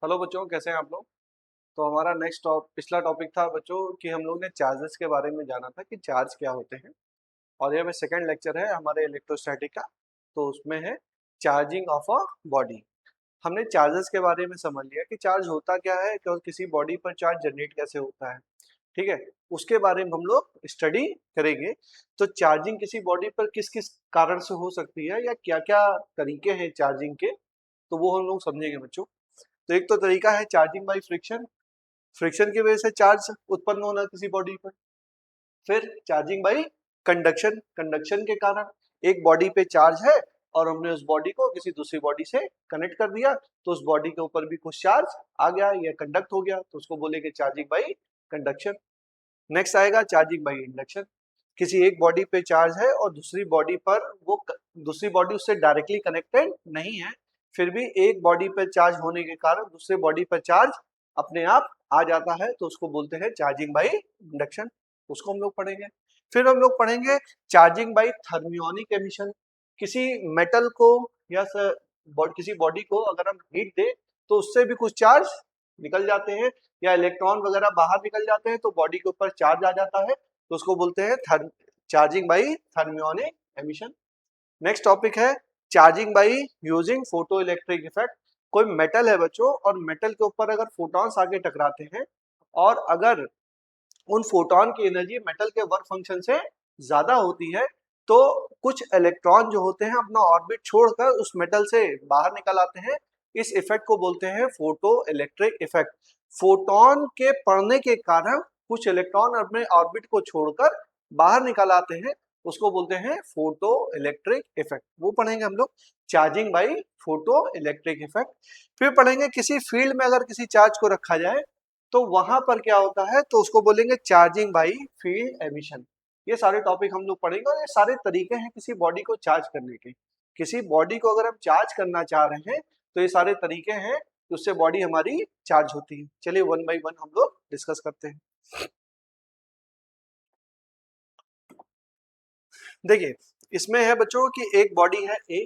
Hello बच्चों, कैसे हैं आप लोग। तो हमारा पिछला टॉपिक था बच्चों कि हम लोग ने चार्जेस के बारे में जाना था कि चार्ज क्या होते हैं। और ये सेकंड लेक्चर है हमारे इलेक्ट्रोस्टैटिक का। तो उसमें है चार्जिंग ऑफ अ बॉडी। हमने चार्जेस के बारे में समझ लिया कि चार्ज होता क्या है और किसी बॉडी पर चार्ज जनरेट कैसे होता है। ठीक है, उसके बारे में हम लोग स्टडी करेंगे। तो चार्जिंग किसी बॉडी पर किस किस कारण से हो सकती है या क्या क्या तरीके हैं चार्जिंग के, तो वो हम लोग समझेंगे बच्चों। तो एक तो तरीका है चार्जिंग बाई फ्रिक्शन। फ्रिक्शन की वजह से चार्ज उत्पन्न होना किसी बॉडी पर। फिर चार्जिंग बाई कंडक्शन, कंडक्शन के कारण एक बॉडी पे चार्ज है और हमने उस बॉडी को किसी दूसरी बॉडी से कनेक्ट कर दिया, तो उस बॉडी के ऊपर भी कुछ चार्ज आ गया या कंडक्ट हो गया, तो उसको बोलेंगे चार्जिंग बाई कंडक्शन। नेक्स्ट आएगा चार्जिंग बाई इंडक्शन। किसी एक बॉडी पे चार्ज है और दूसरी बॉडी पर दूसरी बॉडी उससे डायरेक्टली कनेक्टेड नहीं है, फिर भी एक बॉडी पर चार्ज होने के कारण दूसरे बॉडी पर चार्ज अपने आप आ जाता है, तो उसको बोलते हैं चार्जिंग बाई इंडक्शन। उसको हम लोग पढ़ेंगे। फिर हम लोग पढ़ेंगे चार्जिंग बाई थर्मियोनिक एमिशन। किसी मेटल को या किसी बॉडी को अगर हम हीट दे तो उससे भी कुछ चार्ज निकल जाते हैं या इलेक्ट्रॉन वगैरह बाहर निकल जाते हैं, तो बॉडी के ऊपर चार्ज आ जाता है, तो उसको बोलते हैं charging by thermionic emission. Next topic है charging by using photo electric effect. कोई मेटल है बच्चों और मेटल के ऊपर अगर फोटॉन्स आके टकराते हैं और अगर उन फोटॉन की एनर्जी मेटल के वर्क फंक्शन से ज्यादा होती है, तो कुछ इलेक्ट्रॉन जो होते हैं अपना ऑर्बिट छोड़कर उस मेटल से बाहर निकल आते हैं। इस इफेक्ट को बोलते हैं फोटो इलेक्ट्रिक इफेक्ट। फोटॉन के पड़ने के कारण कुछ इलेक्ट्रॉन अपने ऑर्बिट को छोड़कर बाहर निकल आते हैं, उसको बोलते हैं फोटो इलेक्ट्रिक इफेक्ट। वो पढ़ेंगे हम लोग charging by photo electric effect. फिर पढ़ेंगे किसी फील्ड में अगर किसी चार्ज को रखा जाए तो वहां पर क्या होता है, तो उसको बोलेंगे चार्जिंग बाई फील्ड एमिशन। ये सारे टॉपिक हम लोग पढ़ेंगे और ये सारे तरीके हैं किसी बॉडी को चार्ज करने के। किसी बॉडी को अगर हम चार्ज करना चाह रहे हैं तो ये सारे तरीके हैं, उससे बॉडी हमारी चार्ज होती है। चलिए वन बाई वन हम लोग डिस्कस करते हैं। देखिए, इसमें है बच्चों कि एक बॉडी है ए,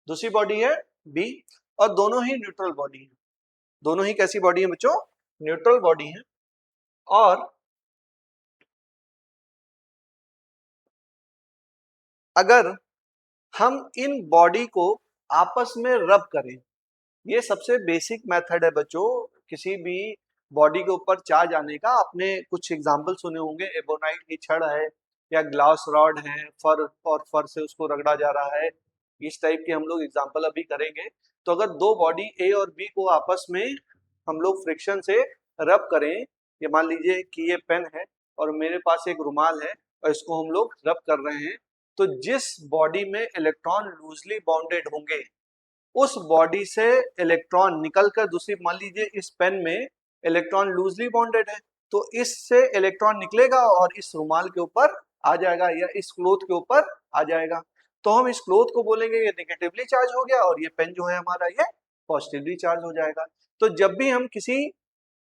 दूसरी बॉडी है बी, और दोनों ही न्यूट्रल बॉडी है। दोनों ही कैसी बॉडी है बच्चों? न्यूट्रल बॉडी है। और अगर हम इन बॉडी को आपस में रब करें, ये सबसे बेसिक मेथड है बच्चों किसी भी बॉडी के ऊपर चार्ज आने का। आपने कुछ एग्जांपल सुने होंगे, एबोनाइट की छड़ है या ग्लास रॉड है, फर और फर से उसको रगड़ा जा रहा है, इस टाइप के हम लोग एग्जांपल अभी करेंगे। तो अगर दो बॉडी ए और बी को आपस में हम लोग फ्रिक्शन से रब करें, ये मान लीजिए कि ये पेन है और मेरे पास एक रुमाल है और इसको हम लोग रब कर रहे हैं, तो जिस बॉडी में इलेक्ट्रॉन लूजली बाउंडेड होंगे उस बॉडी से इलेक्ट्रॉन निकलकर दूसरी, मान लीजिए इस पेन में इलेक्ट्रॉन लूजली बाउंडेड है, तो इससे इलेक्ट्रॉन निकलेगा और इस रुमाल के ऊपर आ जाएगा या इस क्लोथ के ऊपर आ जाएगा। तो हम इस क्लोथ को बोलेंगे ये नेगेटिवली चार्ज हो गया और ये पेन जो है हमारा ये पॉजिटिवली चार्ज हो जाएगा। तो जब भी हम किसी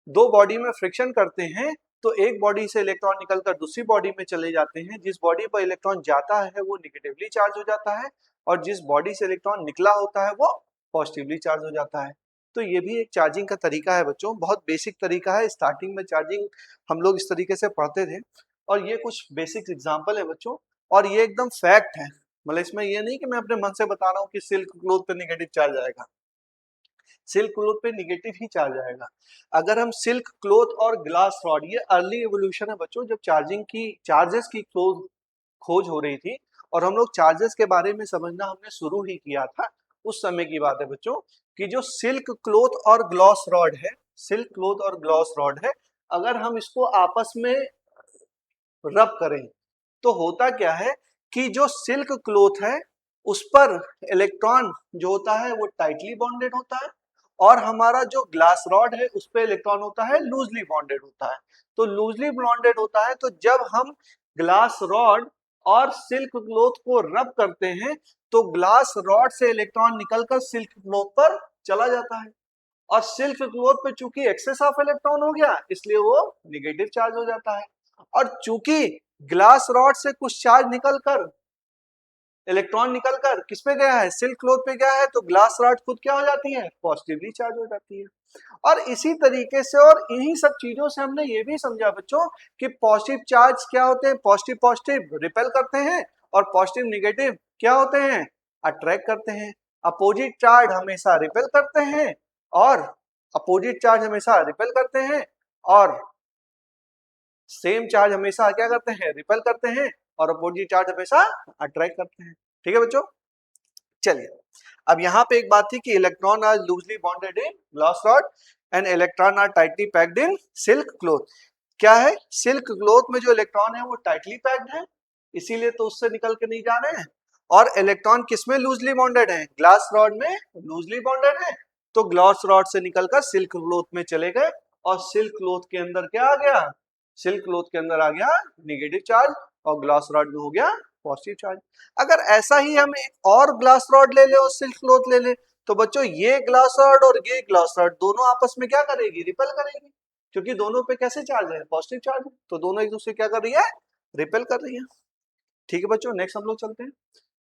दो बॉडी में फ्रिक्शन करते हैं तो एक बॉडी से इलेक्ट्रॉन निकलकर दूसरी बॉडी में चले जाते हैं। जिस बॉडी पर इलेक्ट्रॉन जाता है वो नेगेटिवली चार्ज हो जाता है और जिस बॉडी से इलेक्ट्रॉन निकला होता है वो पॉजिटिवली चार्ज हो जाता है। तो ये भी एक चार्जिंग का तरीका है बच्चों, बहुत बेसिक तरीका है। स्टार्टिंग में चार्जिंग हम लोग इस तरीके से पढ़ते थे और ये कुछ बेसिक एग्जाम्पल है बच्चों, और ये एकदम फैक्ट है। मतलब इसमें ये नहीं कि मैं अपने मन से बता रहा हूँ कि सिल्क क्लोथ पे नेगेटिव चार्ज आएगा। सिल्क क्लोथ पे निगेटिव ही चार्ज आएगा। अगर हम सिल्क क्लोथ और ग्लास रॉड, ये अर्ली एवोल्यूशन है बच्चों, जब चार्जेस की खोज हो रही थी और हम लोग चार्जेस के बारे में समझना हमने शुरू ही किया था, उस समय की बात है बच्चों कि जो सिल्क क्लोथ और ग्लास रॉड है, सिल्क क्लोथ और ग्लास रॉड है, अगर हम इसको आपस में रब करें तो होता क्या है कि जो सिल्क क्लोथ है उस पर इलेक्ट्रॉन जो होता है वो टाइटली बॉन्डेड होता है और हमारा जो ग्लास रॉड है उस पर इलेक्ट्रॉन होता है लूजली बॉन्डेड होता है। तो लूजली बॉन्डेड होता है, तो जब हम ग्लास रॉड और सिल्क क्लोथ को रब करते हैं तो ग्लास रॉड से इलेक्ट्रॉन निकलकर सिल्क क्लोथ पर चला जाता है और सिल्क क्लोथ पे चूंकि एक्सेस ऑफ इलेक्ट्रॉन हो गया इसलिए वो निगेटिव चार्ज हो जाता है। और चूंकि ग्लास रॉड से कुछ चार्ज निकलकर इलेक्ट्रॉन निकलकर किस पे गया है, सिल्क क्लॉथ पे गया है, तो ग्लास रॉड खुद क्या हो जाती है, पॉजिटिवली चार्ज हो जाती है। और इसी तरीके से और इन्हीं सब चीजों से हमने ये भी समझा बच्चों कि पॉजिटिव चार्ज क्या होते हैं, पॉजिटिव पॉजिटिव रिपेल करते हैं और पॉजिटिव निगेटिव क्या होते हैं, अट्रैक्ट करते हैं। अपोजिट चार्ज हमेशा रिपेल करते हैं और अपोजिट चार्ज हमेशा रिपेल करते हैं और सेम चार्ज हमेशा क्या करते हैं, रिपेल करते हैं और अपोजिट चार्ज हमेशा अट्रैक्ट करते हैं। ठीक है बच्चों, चलिए अब यहाँ पे एक बात थी कि electron are loosely bonded in glass rod and electron are tightly packed in silk cloth. क्या है, सिल्क क्लॉथ में जो इलेक्ट्रॉन है वो टाइटली पैक्ड है, इसीलिए तो उससे निकल के नहीं जा रहे हैं। और इलेक्ट्रॉन किसमें लूजली बॉन्डेड है, ग्लास रॉड में लूजली बॉन्डेड है, तो ग्लास रॉड से निकलकर सिल्क क्लॉथ में चले गए और सिल्क क्लॉथ के अंदर क्या आ गया, सिल्क क्लॉथ के अंदर आ गया निगेटिव चार्ज और ग्लास रॉड में हो गया पॉजिटिव चार्ज। अगर ऐसा ही हम एक और ग्लास रॉड ले ले और सिल्क क्लॉथ ले ले तो बच्चों ये ग्लास रॉड और ये ग्लास रॉड दोनों आपस में क्या करेगी, रिपेल करेगी, क्योंकि दोनों पे कैसे चार्ज है, पॉजिटिव चार्ज है, तो दोनों एक दूसरे क्या कर रही है, रिपेल कर रही है। ठीक है बच्चों, नेक्स्ट हम लोग चलते हैं।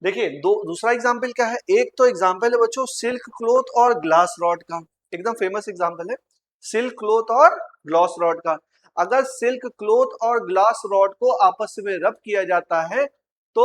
देखिए दूसरा एग्जाम्पल क्या है, एक तो एग्जाम्पल है बच्चों सिल्क क्लॉथ और ग्लास रॉड का, एकदम फेमस एग्जाम्पल है सिल्क क्लॉथ और ग्लास रॉड का। अगर सिल्क क्लॉथ और ग्लास रॉड को आपस में रब किया जाता है तो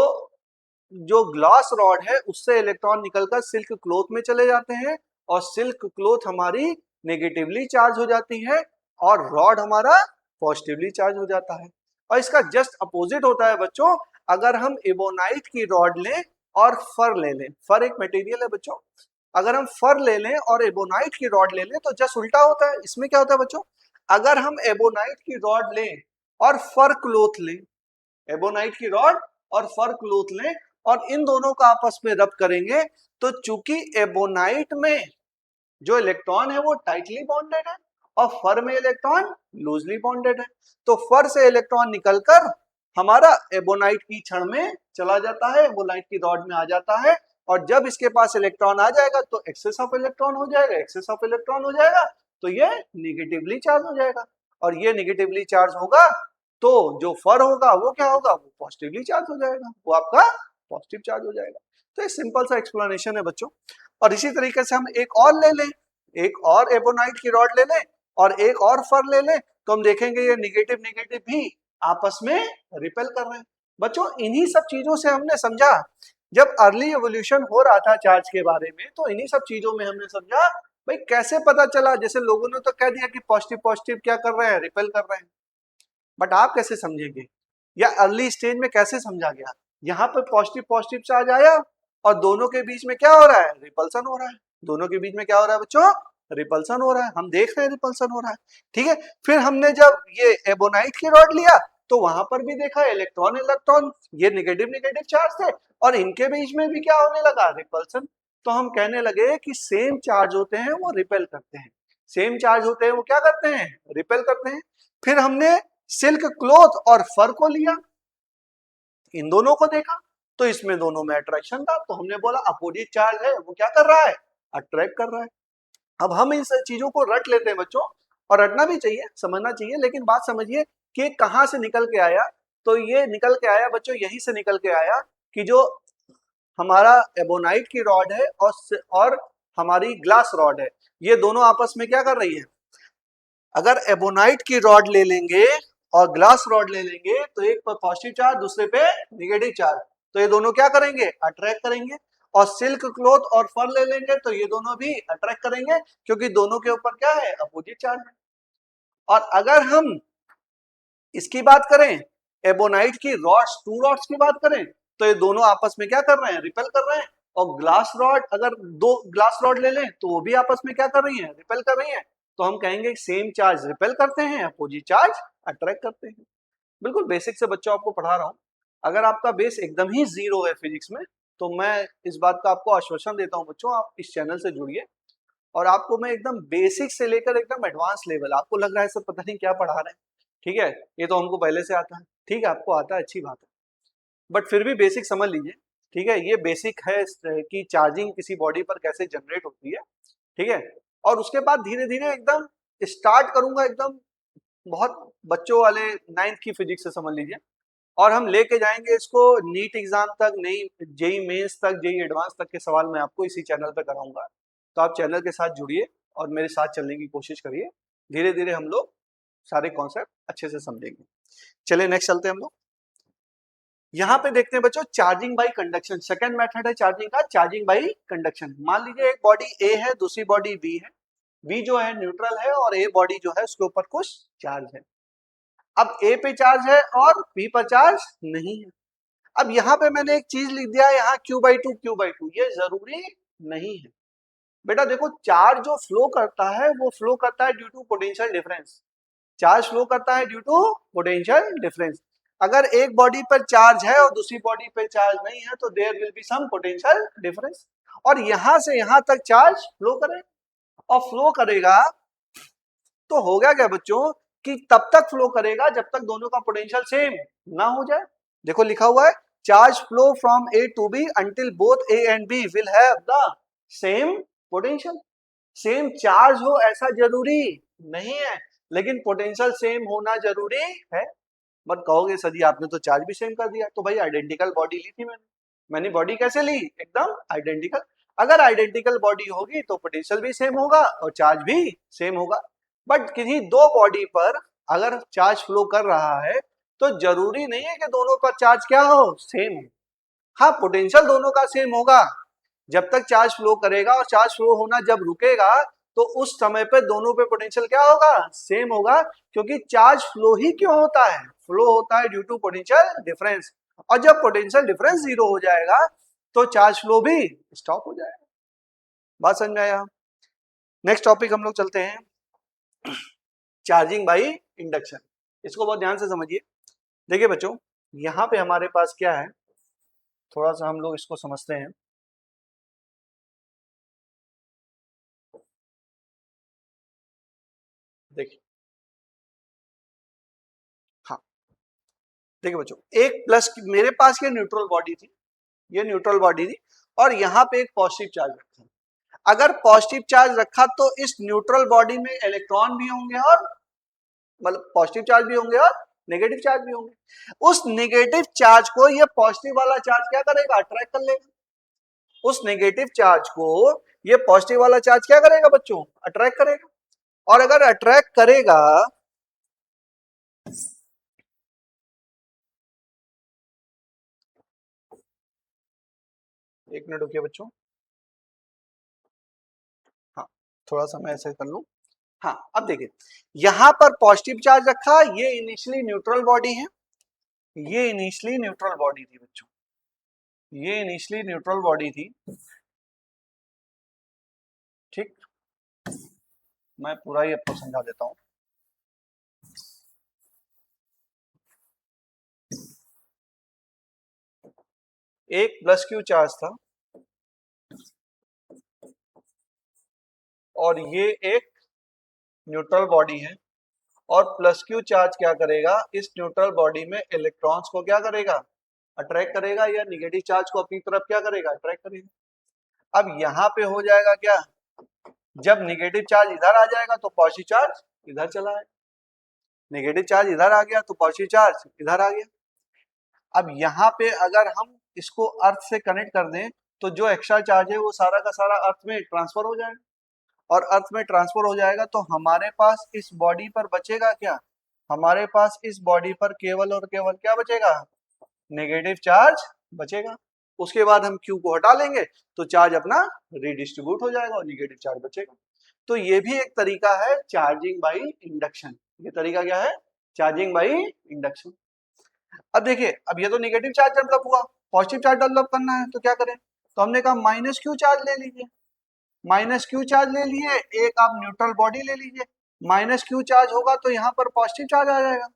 जो ग्लास रॉड है उससे इलेक्ट्रॉन निकलकर सिल्क क्लॉथ में चले जाते हैं और सिल्क क्लॉथ हमारी नेगेटिवली चार्ज हो जाती है और रॉड हमारा पॉजिटिवली चार्ज हो जाता है। और इसका जस्ट अपोजिट होता है बच्चों, अगर हम एबोनाइट की रॉड लें और फर ले लें, फर एक मटेरियल है बच्चों, अगर हम फर ले लें और एबोनाइट की रॉड ले लें तो जस्ट उल्टा होता है। इसमें क्या होता है बच्चों, अगर हम एबोनाइट की रॉड लें और फर क्लॉथ लें, एबोनाइट की रॉड और फर क्लॉथ लें और इन दोनों का आपस में रब करेंगे तो चूंकि एबोनाइट में जो इलेक्ट्रॉन है वो टाइटली बॉन्डेड है और फर में इलेक्ट्रॉन लूजली बॉन्डेड है, तो फर से इलेक्ट्रॉन निकलकर हमारा एबोनाइट की क्षण में चला जाता है, एबोनाइट की रॉड में आ जाता है और जब इसके पास इलेक्ट्रॉन आ जाएगा तो एक्सेस ऑफ इलेक्ट्रॉन हो जाएगा, एक्सेस ऑफ इलेक्ट्रॉन हो जाएगा तो ये निगेटिवली चार्ज हो जाएगा और ये निगेटिवली चार्ज होगा तो जो फर होगा वो क्या होगा, वो पॉजिटिवली चार्ज हो जाएगा, वो आपका पॉजिटिव चार्ज हो जाएगा। तो ये सिंपल सा एक्सप्लेनेशन है बच्चों। और इसी तरीके से हम एक और ले लें, एक और एबोनाइट की रॉड ले लें और एक और फर ले लें तो हम देखेंगे ये निगेटिव निगेटिव भी आपस में रिपेल कर रहे हैं। बच्चों इन्हीं सब चीजों से हमने समझा, जब अर्ली एवोल्यूशन हो रहा था चार्ज के बारे में तो इन्हीं सब चीजों में हमने समझा भाई कैसे पता चला, जैसे लोगों ने तो कह दिया कि पॉजिटिव पॉजिटिव क्या कर रहे हैं, रिपेल कर रहे हैं, बट आप कैसे समझेंगे या अर्ली स्टेज में कैसे समझा गया, यहाँ पर पॉजिटिव पॉजिटिव चार्ज आया और दोनों के बीच में क्या हो रहा है, रिपल्सन हो रहा है, दोनों के बीच में क्या हो रहा है बच्चों, रिपल्सन हो रहा है, हम देख रहे हैं रिपल्सन हो रहा है। ठीक है, फिर हमने जब ये एबोनाइट की रॉड लिया तो वहां पर भी देखा इलेक्ट्रॉन इलेक्ट्रॉन ये निगेटिव निगेटिव चार्ज थे और इनके बीच में भी क्या होने लगा, रिपल्सन। तो हम कहने लगे कि सेम चार्ज होते हैं वो रिपेल करते हैं, सेम चार्ज होते हैं वो क्या करते हैं, रिपेल करते हैं। फिर हमने सिल्क क्लॉथ और फर को लिया, इन दोनों को देखा तो इसमें दोनों में अट्रैक्शन था, तो हमने बोला अपोजिट चार्ज है वो क्या कर रहा है, अट्रैक्ट कर रहा है। अब हम इन सब चीजों को रट लेते हैं बच्चों, और रटना भी चाहिए, समझना चाहिए, लेकिन बात समझिए कि कहां से निकल के आया, तो ये निकल के आया बच्चों यहीं से निकल के आया कि जो हमारा एबोनाइट की रॉड है और हमारी ग्लास रॉड है, ये दोनों आपस में क्या कर रही है, अगर एबोनाइट की रॉड ले लेंगे और ग्लास रॉड ले लेंगे तो एक पर पॉजिटिव चार्ज दूसरे पे निगेटिव चार्ज, तो ये दोनों क्या करेंगे, अट्रैक्ट करेंगे। और सिल्क क्लॉथ और फर ले लेंगे तो ये दोनों भी अट्रैक्ट करेंगे क्योंकि दोनों के ऊपर क्या है, अपोजिट चार्ज है। और अगर हम इसकी बात करें, एबोनाइट की रॉड्स, टू रॉड्स की बात करें तो ये दोनों आपस में क्या कर रहे हैं, रिपेल कर रहे हैं। और ग्लास रॉड, अगर दो ग्लास रॉड ले लें तो वो भी आपस में क्या कर रही है, रिपेल कर रही है, तो हम कहेंगे सेम चार्ज रिपेल करते हैं, अपोजिट चार्ज अट्रैक्ट करते हैं। बिल्कुल बेसिक से बच्चों आपको पढ़ा रहा हूँ, अगर आपका बेस एकदम ही जीरो है फिजिक्स में तो मैं इस बात का आपको आश्वासन देता हूँ बच्चों, आप इस चैनल से जुड़िए और आपको मैं एकदम बेसिक से लेकर एकदम एडवांस लेवल, आपको लग रहा है सर पता नहीं क्या पढ़ा रहे हैं, ठीक है, ये तो हमको पहले से आता है, ठीक है आपको आता है अच्छी बात है, बट फिर भी बेसिक समझ लीजिए। ठीक है, ये बेसिक है कि चार्जिंग किसी बॉडी पर कैसे जनरेट होती है, ठीक है, और उसके बाद धीरे धीरे एकदम स्टार्ट करूंगा एकदम बहुत बच्चों वाले 9th की फिजिक्स से, समझ लीजिए और हम लेके जाएंगे इसको नीट एग्जाम तक, नहीं जेई मेंस तक, जेई एडवांस तक के सवाल मैं आपको इसी चैनल पे कराऊंगा। तो आप चैनल के साथ जुड़िए और मेरे साथ चलने की कोशिश करिए, धीरे धीरे हम लोग सारे कॉन्सेप्ट अच्छे से समझेंगे। चलिए नेक्स्ट चलते हैं हम लोग। यहाँ पे देखते हैं बच्चों charging by conduction, second method है चार्जिंग का, चार्जिंग बाई कंडक्शन। मान लीजिए एक बॉडी ए है, दूसरी बॉडी बी है, बी जो है न्यूट्रल है और ए बॉडी जो है उसके ऊपर कुछ चार्ज है। अब ए पे चार्ज है और बी पर चार्ज नहीं है। अब यहाँ पे मैंने एक चीज लिख दिया, यहाँ Q/2 Q/2, ये जरूरी नहीं है बेटा। देखो चार्ज जो फ्लो करता है वो फ्लो करता है due to potential difference, charge flow करता है ड्यू टू पोटेंशियल डिफरेंस। अगर एक बॉडी पर चार्ज है और दूसरी बॉडी पे चार्ज नहीं है तो there will be some potential difference, और यहां से यहां तक चार्ज फ्लो करेगा, और फ्लो करेगा तो हो गया क्या बच्चों कि तब तक फ्लो करेगा जब तक दोनों का पोटेंशियल सेम ना हो जाए। देखो लिखा हुआ है charge flow from A to B until both A and B will have the same potential. Same charge हो ऐसा जरूरी नहीं है, लेकिन पोटेंशियल सेम होना जरूरी है। मत कहोगे सर जी आपने तो चार्ज भी सेम कर दिया, तो भाई आइडेंटिकल बॉडी ली थी मैंने बॉडी कैसे ली, एकदम आइडेंटिकल। अगर आइडेंटिकल बॉडी होगी तो पोटेंशियल भी सेम होगा और चार्ज भी सेम होगा। बट किसी दो बॉडी पर अगर चार्ज फ्लो कर रहा है तो जरूरी नहीं है कि दोनों पर चार्ज क्या हो, सेम हो। हाँ पोटेंशियल दोनों का सेम होगा जब तक चार्ज फ्लो करेगा, और चार्ज फ्लो होना जब रुकेगा तो उस समय पे दोनों पे पोटेंशियल क्या होगा, सेम होगा। क्योंकि चार्ज फ्लो ही क्यों होता है, फ्लो होता है ड्यू टू पोटेंशियल डिफरेंस, और जब पोटेंशियल डिफरेंस जीरो हो जाएगा तो चार्ज फ्लो भी स्टॉप हो जाएगा। बात समझ में आया। नेक्स्ट टॉपिक हम लोग चलते हैं चार्जिंग बाई इंडक्शन। इसको बहुत ध्यान से समझिए। देखिए बच्चों यहाँ पे हमारे पास क्या है, थोड़ा सा हम लोग इसको समझते हैं। देखिए हाँ, देखिए बच्चों एक प्लस, मेरे पास ये न्यूट्रल बॉडी थी, ये न्यूट्रल बॉडी थी, और यहाँ पे एक पॉजिटिव चार्ज रखा। अगर पॉजिटिव चार्ज रखा तो इस न्यूट्रल बॉडी में इलेक्ट्रॉन भी होंगे, और मतलब पॉजिटिव चार्ज भी होंगे और नेगेटिव चार्ज भी होंगे। उस नेगेटिव चार्ज को ये पॉजिटिव वाला चार्ज क्या करेगा, अट्रैक्ट कर लेगा। उस नेगेटिव चार्ज को ये पॉजिटिव वाला चार्ज क्या करेगा बच्चों, अट्रैक्ट करेगा। और अगर अट्रैक्ट करेगा, एक मिनट रुकिए बच्चों, हाँ थोड़ा सा मैं ऐसे कर लूं। हाँ अब देखिए यहां पर पॉजिटिव चार्ज रखा, ये इनिशियली न्यूट्रल बॉडी है, ये इनिशियली न्यूट्रल बॉडी थी बच्चों, ये इनिशियली न्यूट्रल बॉडी थी। ठीक, मैं पूरा ही आपको समझा देता हूं। एक प्लस क्यू चार्ज था और ये एक न्यूट्रल बॉडी है, और प्लस क्यू चार्ज क्या करेगा, इस न्यूट्रल बॉडी में इलेक्ट्रॉन्स को क्या करेगा, अट्रैक्ट करेगा, या निगेटिव चार्ज को अपनी तरफ क्या करेगा, अट्रैक्ट करेगा। अब यहाँ पे हो जाएगा क्या, जब निगेटिव चार्ज इधर आ जाएगा तो पॉजिटिव चार्ज इधर चला आएगा, नेगेटिव चार्ज इधर आ गया तो पॉजिटिव चार्ज इधर आ गया। अब यहाँ पे अगर हम इसको अर्थ से कनेक्ट कर दें तो जो एक्स्ट्रा चार्ज है वो सारा का सारा अर्थ में ट्रांसफर हो जाएगा, और अर्थ में ट्रांसफर हो जाएगा तो हमारे पास इस बॉडी पर बचेगा क्या, हमारे पास इस बॉडी पर केवल और केवल क्या बचेगा, नेगेटिव चार्ज बचेगा। उसके बाद हम Q को हटा लेंगे तो चार्ज अपना रिडिस्ट्रीब्यूट हो जाएगा और नेगेटिव चार्ज बचेगा। तो ये भी एक तरीका है चार्जिंग बाई इंडक्शन। ये तरीका क्या है, चार्जिंग बाई इंडक्शन। अब देखिए अब ये तो नेगेटिव चार्ज डेवलप हुआ, पॉजिटिव चार्ज डेवलप करना है तो क्या करें, तो हमने कहा माइनस क्यू चार्ज ले लीजिए, माइनस क्यू चार्ज ले लिए, एक आप न्यूट्रल बॉडी ले लीजिए, माइनस क्यू चार्ज होगा तो यहाँ पर पॉजिटिव चार्ज आ जाएगा,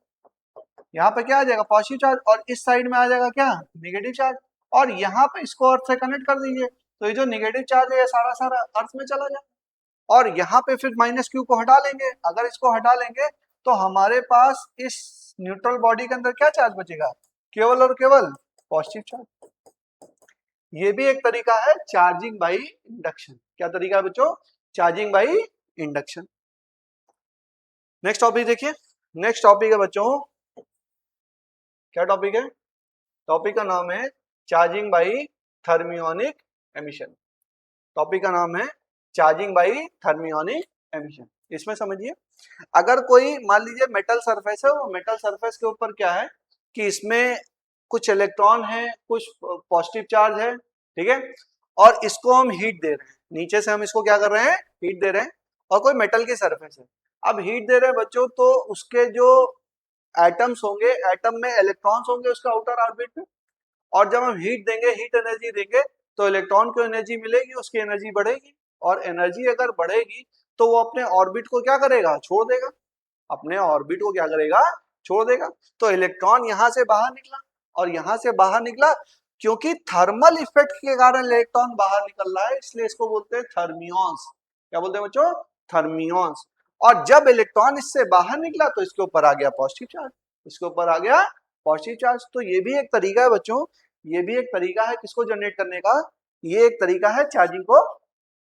यहाँ पे क्या आ जाएगा, पॉजिटिव चार्ज, और इस साइड में आ जाएगा क्या, नेगेटिव चार्ज, और यहाँ पे इसको अर्थ से कनेक्ट कर दीजिए तो ये जो नेगेटिव चार्ज है ये सारा सारा अर्थ में चला जाए, और यहाँ पे फिर माइनस क्यू को हटा लेंगे। अगर इसको हटा लेंगे तो हमारे पास इस न्यूट्रल बॉडी के अंदर क्या चार्ज बचेगा, केवल और केवल पॉजिटिव चार्ज। ये भी एक तरीका है चार्जिंग बाई इंडक्शन। क्या तरीका है बच्चों, charging by induction. Next topic देखिए, नेक्स्ट टॉपिक है बच्चों क्या टॉपिक है? टॉपिक का नाम है charging by thermionic emission. Topic का नाम है चार्जिंग बाई थर्मियोनिक एमिशन। इसमें समझिए, अगर कोई मान लीजिए मेटल सरफेस है, वो मेटल सरफेस के ऊपर क्या है कि इसमें कुछ इलेक्ट्रॉन है, कुछ पॉजिटिव चार्ज है, ठीक है, और इसको हम हीट दे रहे हैं, नीचे से हम इसको क्या कर रहे हैं, हीट दे रहे हैं, और कोई मेटल की सरफेस है। अब हीट दे रहे हैं बच्चों, तो उसके जो एटम्स होंगे, एटम में इलेक्ट्रॉन्स होंगे उसका आउटर ऑर्बिट में, और जब हम हीट देंगे, हीट एनर्जी देंगे, तो इलेक्ट्रॉन को एनर्जी मिलेगी, उसकी एनर्जी बढ़ेगी, और एनर्जी अगर बढ़ेगी तो वो अपने ऑर्बिट को क्या करेगा, छोड़ देगा, अपने ऑर्बिट को क्या करेगा, छोड़ देगा। तो इलेक्ट्रॉन यहां से बाहर निकला और यहां से बाहर निकला, क्योंकि थर्मल इफेक्ट के कारण इलेक्ट्रॉन बाहर निकल रहा है, इसलिए इसको बोलते हैं थर्मियॉन्स। क्या बोलते हैं बच्चों? थर्मियॉन्स। और जब इलेक्ट्रॉन इससे बाहर निकला तो इसके ऊपर आ गया पॉजिटिव चार्ज, इसके ऊपर आ गया पॉजिटिव चार्ज। तो ये भी एक तरीका है बच्चों, ये भी एक तरीका है किसको जनरेट करने का, ये एक तरीका है चार्जिंग को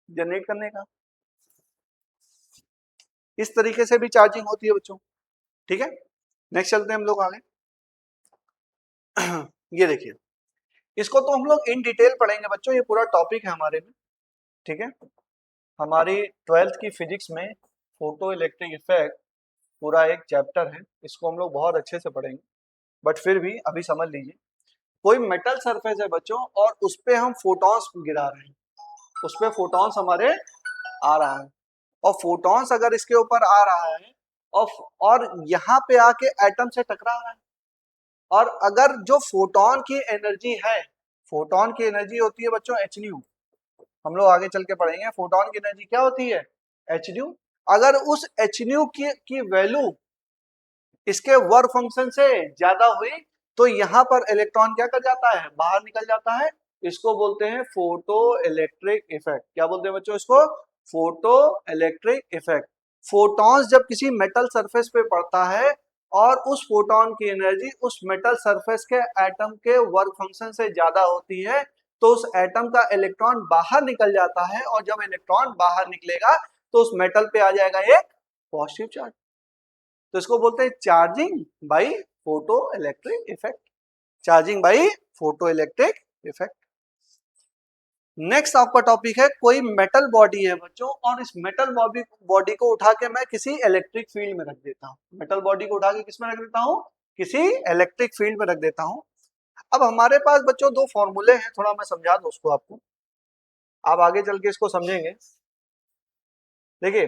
जनरेट करने का। इस तरीके से भी चार्जिंग होती है बच्चों, ठीक है। नेक्स्ट चलते हैं हम लोग आगे। ये देखिए, इसको तो हम लोग इन डिटेल पढ़ेंगे बच्चों, ये पूरा टॉपिक है हमारे में, ठीक है। हमारी 12th की फिजिक्स में फोटो इलेक्ट्रिक इफेक्ट पूरा एक चैप्टर है, इसको हम लोग बहुत अच्छे से पढ़ेंगे, बट फिर भी अभी समझ लीजिए, कोई मेटल सरफेस है बच्चों, और उस पे हम फोटॉन्स गिरा रहे हैं, उस पे फोटॉन्स हमारे आ रहा है, और फोटॉन्स अगर इसके ऊपर आ रहा है और यहाँ पे आके एटम से टकरा रहा है, और अगर जो फोटोन की एनर्जी है, फोटोन की एनर्जी होती है बच्चों एच न्यू, हम लोग आगे चल के पढ़ेंगे फोटोन की एनर्जी क्या होती है, एच न्यू। अगर उस एच न्यू की वैल्यू इसके वर्क फंक्शन से ज्यादा हुई, तो यहाँ पर इलेक्ट्रॉन क्या कर जाता है, बाहर निकल जाता है, इसको बोलते हैं फोटो इलेक्ट्रिक इफेक्ट। क्या बोलते हैं बच्चों इसको? Photo electric effect. फोटॉन्स जब किसी मेटल सरफेस पे पड़ता है और उस फोटोन की एनर्जी उस मेटल सरफेस के एटम के वर्क फंक्शन से ज्यादा होती है, तो उस एटम का इलेक्ट्रॉन बाहर निकल जाता है, और जब इलेक्ट्रॉन बाहर निकलेगा तो उस मेटल पे आ जाएगा एक पॉजिटिव चार्ज। तो इसको बोलते हैं charging by photo electric effect, charging by photo electric effect. Next आपका टॉपिक है, कोई मेटल बॉडी है बच्चों, और इस मेटल बॉडी को उठा के मैं किसी इलेक्ट्रिक फील्ड में रख देता हूँ, मेटल बॉडी को उठा के किस में रख देता हूँ, किसी इलेक्ट्रिक फील्ड में रख देता हूँ। अब हमारे पास बच्चों दो फॉर्मूले हैं, थोड़ा मैं समझा दूं उसको आपको, आप आगे चल के इसको समझेंगे। देखिए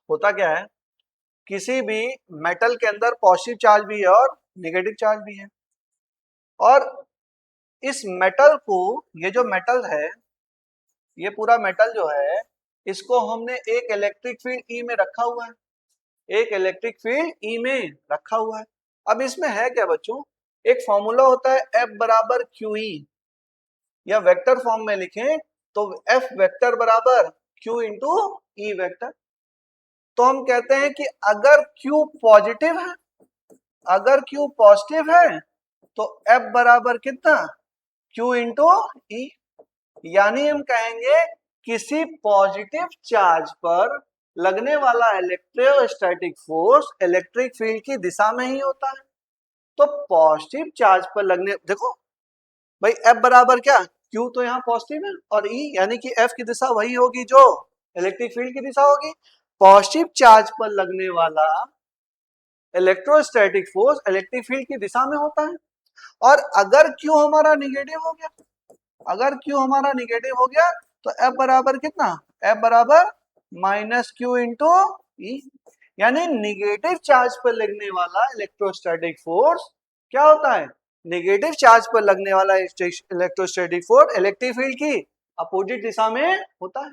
होता क्या है, किसी भी मेटल के अंदर पॉजिटिव चार्ज भी है और नेगेटिव चार्ज भी है, और इस मेटल को, ये जो मेटल है, ये पूरा मेटल जो है, इसको हमने एक इलेक्ट्रिक फील्ड ई में रखा हुआ है, एक इलेक्ट्रिक फील्ड ई में रखा हुआ है। अब इसमें है क्या बच्चों, एक फॉर्मूला होता है F बराबर क्यू ई, या वेक्टर फॉर्म में लिखें तो F वेक्टर बराबर Q इंटू ई वेक्टर। तो हम कहते हैं कि अगर Q पॉजिटिव है, अगर Q पॉजिटिव है तो F बराबर कितना, Q इंटू ई। यानी हम कहेंगे किसी पॉजिटिव चार्ज पर लगने वाला इलेक्ट्रोस्टैटिक फोर्स इलेक्ट्रिक फील्ड की दिशा में ही होता है। तो पॉजिटिव चार्ज पर लगने, देखो भाई F बराबर क्या, Q तो यहाँ पॉजिटिव है, और E यानी कि F की दिशा वही होगी जो इलेक्ट्रिक फील्ड की दिशा होगी। पॉजिटिव चार्ज पर लगने वाला इलेक्ट्रोस्टैटिक फोर्स इलेक्ट्रिक फील्ड की दिशा में होता है। और अगर Q हमारा निगेटिव हो गया, अगर Q हमारा निगेटिव हो गया, तो F बराबर कितना, F बराबर माइनस क्यू इंटू ई। यानी निगेटिव चार्ज पर लगने वाला इलेक्ट्रोस्टैटिक फोर्स क्या होता है, निगेटिव चार्ज पर लगने वाला इलेक्ट्रोस्टैटिक फोर्स इलेक्ट्रिक फील्ड की अपोजिट दिशा में होता है।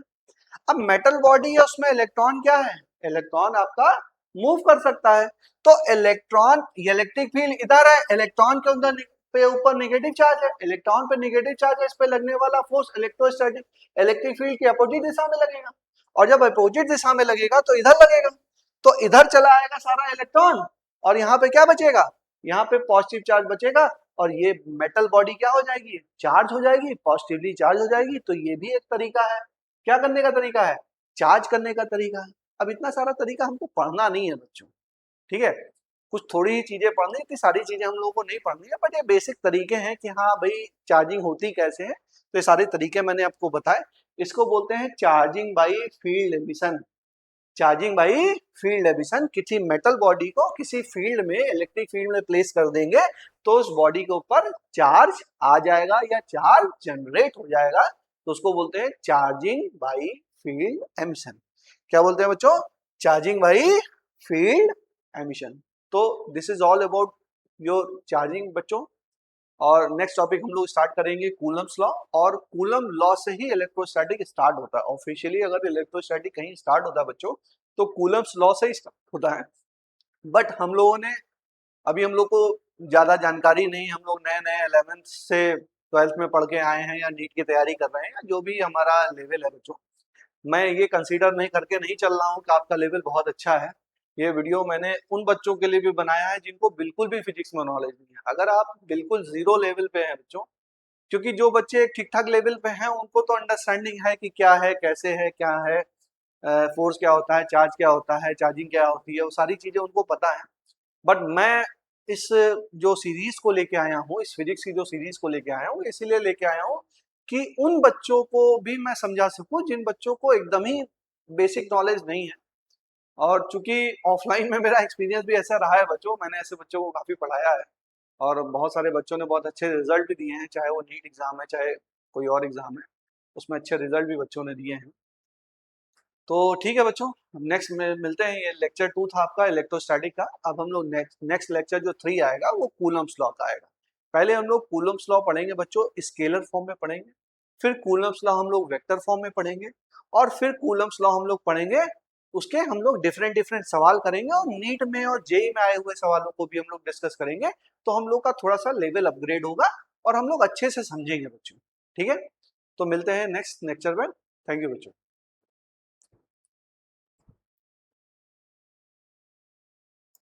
अब मेटल बॉडी है, उसमें इलेक्ट्रॉन क्या है, इलेक्ट्रॉन आपका मूव कर सकता है। तो इलेक्ट्रॉन, इलेक्ट्रिक फील्ड इधर है, इलेक्ट्रॉन के अंदर पे ऊपर नेगेटिव चार्ज है, इलेक्ट्रॉन पे नेगेटिव चार्ज है, इस पे लगने वाला फोर्स इलेक्ट्रोस्टैटिक इलेक्ट्रिक फील्ड की अपोजिट दिशा में लगेगा, और जब अपोजिट दिशा में लगेगा तो इधर लगेगा, तो इधर चला आएगा सारा इलेक्ट्रॉन, और यहाँ पे क्या बचेगा, यहाँ पे पॉजिटिव चार्ज बचेगा, और ये मेटल बॉडी क्या हो जाएगी, चार्ज हो जाएगी, पॉजिटिवली चार्ज हो जाएगी। तो ये भी एक तरीका है, क्या करने का तरीका है, चार्ज करने का तरीका है। अब इतना सारा तरीका हमको पढ़ना नहीं है बच्चों, ठीक है। कुछ थोड़ी ही चीजें पढ़नी, इतनी सारी चीजें हम लोगों को नहीं पढ़नी है, बट ये बेसिक तरीके हैं कि हाँ भाई चार्जिंग होती कैसे है। तो ये सारे तरीके मैंने आपको बताए। इसको बोलते हैं charging by field emission. Charging by field emission, किसी मेटल बॉडी को किसी फील्ड में, इलेक्ट्रिक फील्ड में प्लेस कर देंगे तो उस बॉडी के ऊपर चार्ज आ जाएगा या चार्ज जनरेट हो जाएगा, तो उसको बोलते हैं चार्जिंग बाई फील्ड एमिशन। क्या बोलते हैं बच्चों? Charging by field emission. तो this is all about your charging बच्चों। और नेक्स्ट टॉपिक हम लोग स्टार्ट करेंगे कूलम्स लॉ, और कूलम लॉ से ही इलेक्ट्रोस्टैटिक स्टार्ट होता है। ऑफिशियली अगर इलेक्ट्रोस्टैटिक कहीं स्टार्ट होता है बच्चों तो कूलम्स लॉ से ही स्टार्ट होता है। बट हम लोगों ने, अभी हम लोग को ज्यादा जानकारी नहीं, हम लोग नए नए 11th से 12th में पढ़ के आए हैं या नीट की तैयारी कर रहे हैं, या जो भी हमारा लेवल है बच्चों, मैं ये कंसीडर नहीं करके नहीं चल रहा हूँ कि आपका लेवल बहुत अच्छा है। ये वीडियो मैंने उन बच्चों के लिए भी बनाया है जिनको बिल्कुल भी फिजिक्स में नॉलेज नहीं है। अगर आप बिल्कुल जीरो लेवल पे हैं बच्चों, क्योंकि जो बच्चे ठीक ठाक लेवल पे हैं उनको तो अंडरस्टैंडिंग है कि क्या है, कैसे है, क्या है, फोर्स क्या होता है, चार्ज क्या होता है, चार्जिंग क्या होती है, वो सारी चीजें उनको पता है। बट मैं इस जो सीरीज को लेके आया हूँ, इस फिजिक्स की जो सीरीज को लेके आया हूँ, इसीलिए लेके आया हूँ कि उन बच्चों को भी मैं समझा सकूं जिन बच्चों को एकदम ही बेसिक नॉलेज नहीं है। और चूंकि ऑफलाइन में मेरा एक्सपीरियंस भी ऐसा रहा है बच्चों, मैंने ऐसे बच्चों को काफी पढ़ाया है, और बहुत सारे बच्चों ने बहुत अच्छे रिजल्ट भी दिए हैं, चाहे वो नीट एग्जाम है चाहे कोई और एग्जाम है, उसमें अच्छे रिजल्ट भी बच्चों ने दिए हैं। तो ठीक है बच्चों, नेक्स्ट में मिलते हैं। ये लेक्चर 2 था आपका इलेक्ट्रोस्टैटिक का। अब हम लोग नेक्स्ट लेक्चर जो 3 आएगा वो कूलम्स लॉ का आएगा। पहले हम लोग कूलम्स लॉ पढ़ेंगे बच्चों, स्केलर फॉर्म में पढ़ेंगे, फिर कूलम्स लॉ हम लोग वेक्टर फॉर्म में पढ़ेंगे, और फिर कूलम्स लॉ हम लोग पढ़ेंगे, उसके हम लोग डिफरेंट डिफरेंट सवाल करेंगे, और नीट में और जेई में आए हुए सवालों को भी हम लोग डिस्कस करेंगे। तो हम लोग का थोड़ा सा लेवल अपग्रेड होगा और हम लोग अच्छे से समझेंगे बच्चों। ठीक है, तो मिलते हैं नेक्स्ट लेक्चर में। थैंक यू बच्चों।